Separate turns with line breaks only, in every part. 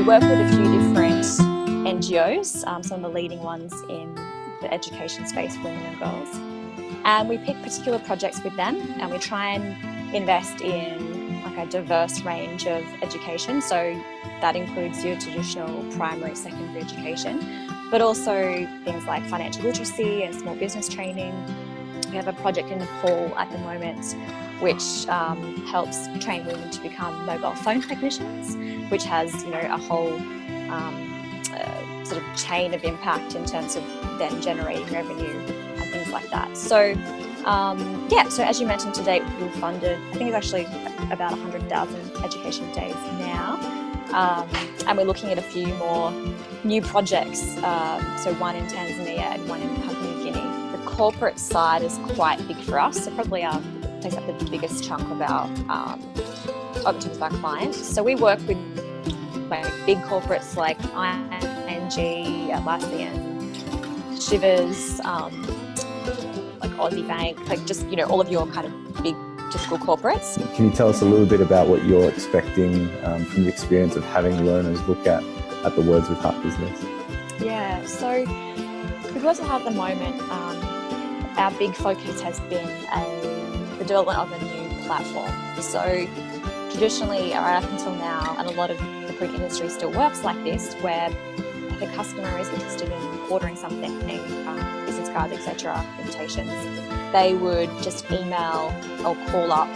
we work with a few different NGOs, some of the leading ones in the education space for women and girls. And we pick particular projects with them, and we try and invest in like a diverse range of education. So that includes your traditional primary, secondary education, but also things like financial literacy and small business training. We have a project in Nepal at the moment which helps train women to become mobile phone technicians, which has, you know, a whole sort of chain of impact in terms of then generating revenue and things like that. So so as you mentioned, to date we've funded, I think it's actually about 100,000 education days now, and we're looking at a few more new projects, so one in Tanzania and one in Papua New Guinea. The corporate side is quite big for us, so probably takes up the biggest chunk of our in terms of our clients. So we work with big corporates like ING, Atlassian, Shivers, like Aussie Bank, like just, you know, all of your kind of big typical corporates.
Can you tell us a little bit about what you're expecting from the experience of having learners look at the Words with Heart business?
Yeah, so with Words with Heart at the moment, our big focus has been the development of a new platform. So traditionally, right up until now, and a lot of the print industry still works like this, where if a customer is interested in ordering something, business cards, etc., invitations, they would just email or call up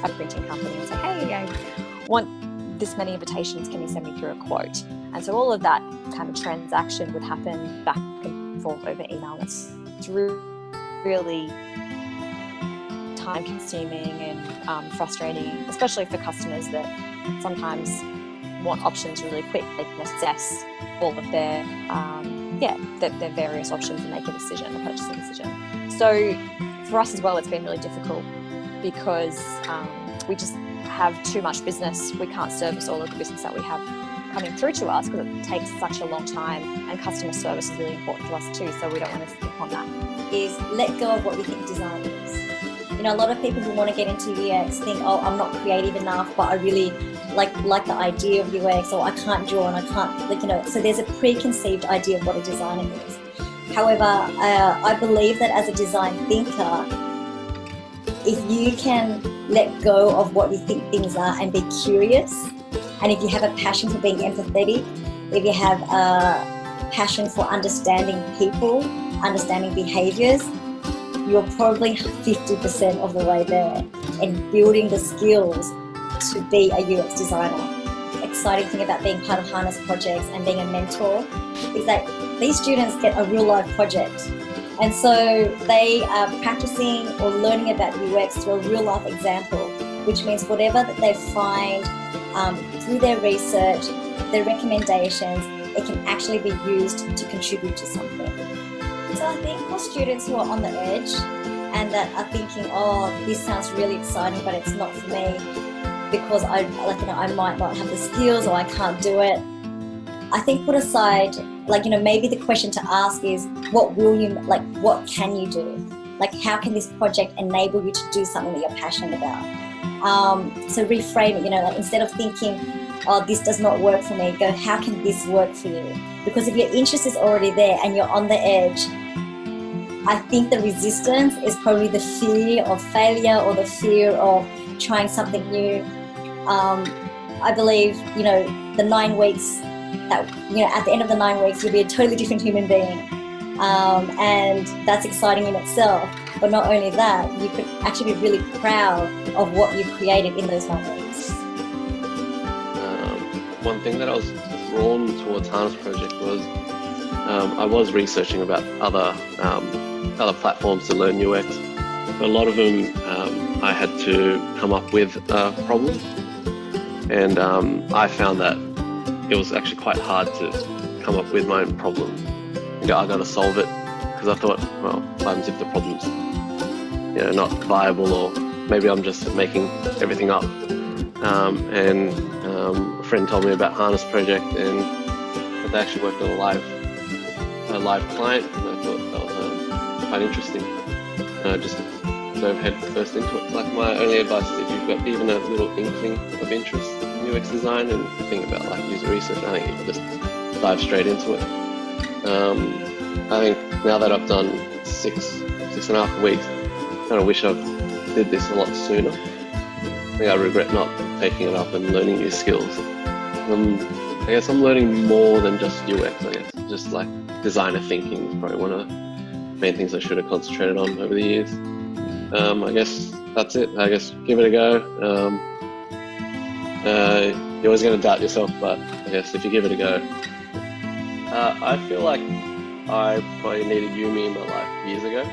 a printing company and say, hey, I want this many invitations, can you send me through a quote? And so all of that kind of transaction would happen back and forth over email. It's really time-consuming and frustrating, especially for customers that sometimes want options really quick. They can assess all of their various options and make a decision, a purchasing decision. So for us as well, it's been really difficult because we just have too much business. We can't service all of the business that we have coming through to us because it takes such a long time, and customer service is really important to us too, so we don't want to skip on that.
Is let go of what we think design is. You know, a lot of people who want to get into UX think, oh, I'm not creative enough, but I really like the idea of UX, or I can't draw and I can't, like, you know, so there's a preconceived idea of what a designer is. However, I believe that as a design thinker, if you can let go of what you think things are and be curious, and if you have a passion for being empathetic, if you have a passion for understanding people, understanding behaviors, you're probably 50% of the way there and building the skills to be a UX designer. Exciting thing about being part of Harness projects and being a mentor is that these students get a real life project. And so they are practicing or learning about UX through a real life example, which means whatever that they find through their research, their recommendations, it can actually be used to contribute to something. So I think for students who are on the edge and that are thinking, oh, this sounds really exciting, but it's not for me because I might not have the skills or I can't do it. I think put aside, maybe the question to ask is, what can you do? Like, how can this project enable you to do something that you're passionate about? So reframe it, instead of thinking, oh, this does not work for me, go, how can this work for you? Because if your interest is already there and you're on the edge, I think the resistance is probably the fear of failure or the fear of trying something new. I believe, the 9 weeks, that, at the end of the 9 weeks, you'll be a totally different human being. And that's exciting in itself. But not only that, you could actually be really proud of what you created in those 9 weeks.
One thing that I was drawn towards Harness Project was I was researching about other platforms to learn UX. But a lot of them I had to come up with a problem, and I found that it was actually quite hard to come up with my own problem. I got to solve it because I thought, well, what happens if the problem's not viable, or maybe I'm just making everything up. And a friend told me about Harness Project, and that they actually worked on a live client, and I thought that was quite interesting. And I just dove head first into it. Like, my only advice is, if you've got even a little inkling of interest in UX design and think about like user research. I think you just dive straight into it. I think now that I've done 6.5 weeks, I kind of wish I did this a lot sooner. I think I regret not taking it up and learning new skills. I guess I'm learning more than just UX, I guess. Just like designer thinking is probably one of the main things I should have concentrated on over the years. I guess that's it. I guess give it a go. You're always going to doubt yourself, but I guess if you give it a go. I feel like I probably needed Yummii in my life years ago.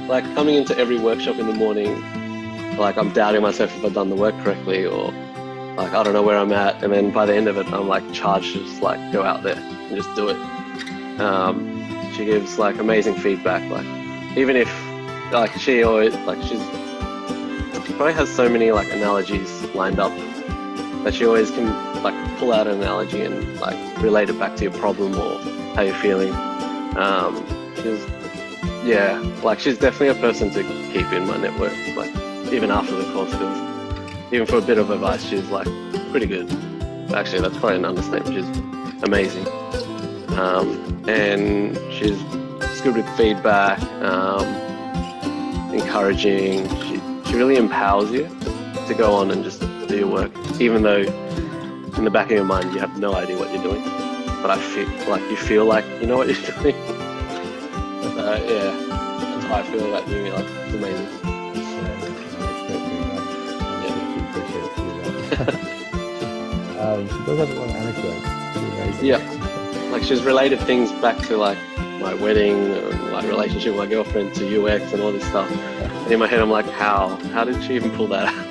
like coming into every workshop in the morning, like I'm doubting myself if I've done the work correctly, or like I don't know where I'm at, and then by the end of it I'm like charged to just like go out there and just do it. She gives like amazing feedback, like even if like she always like she probably has so many like analogies lined up that she always can like pull out an analogy and like relate it back to your problem or how you're feeling. She's definitely a person to keep in my network, like even after the course, because even for a bit of advice, she's like pretty good. Actually, that's probably an understatement. She's amazing, and she's good with feedback, encouraging. She really empowers you to go on and just do your work, even though in the back of your mind you have no idea what you're doing. But I feel like you feel like you know what you're doing. That's how I feel about Yummii. Like it's amazing.
She does have a lot of anecdotes. It's amazing.
Yeah, like she's related things back to like my wedding and like relationship with my girlfriend to UX and all this stuff. And in my head, I'm like, how did she even pull that out?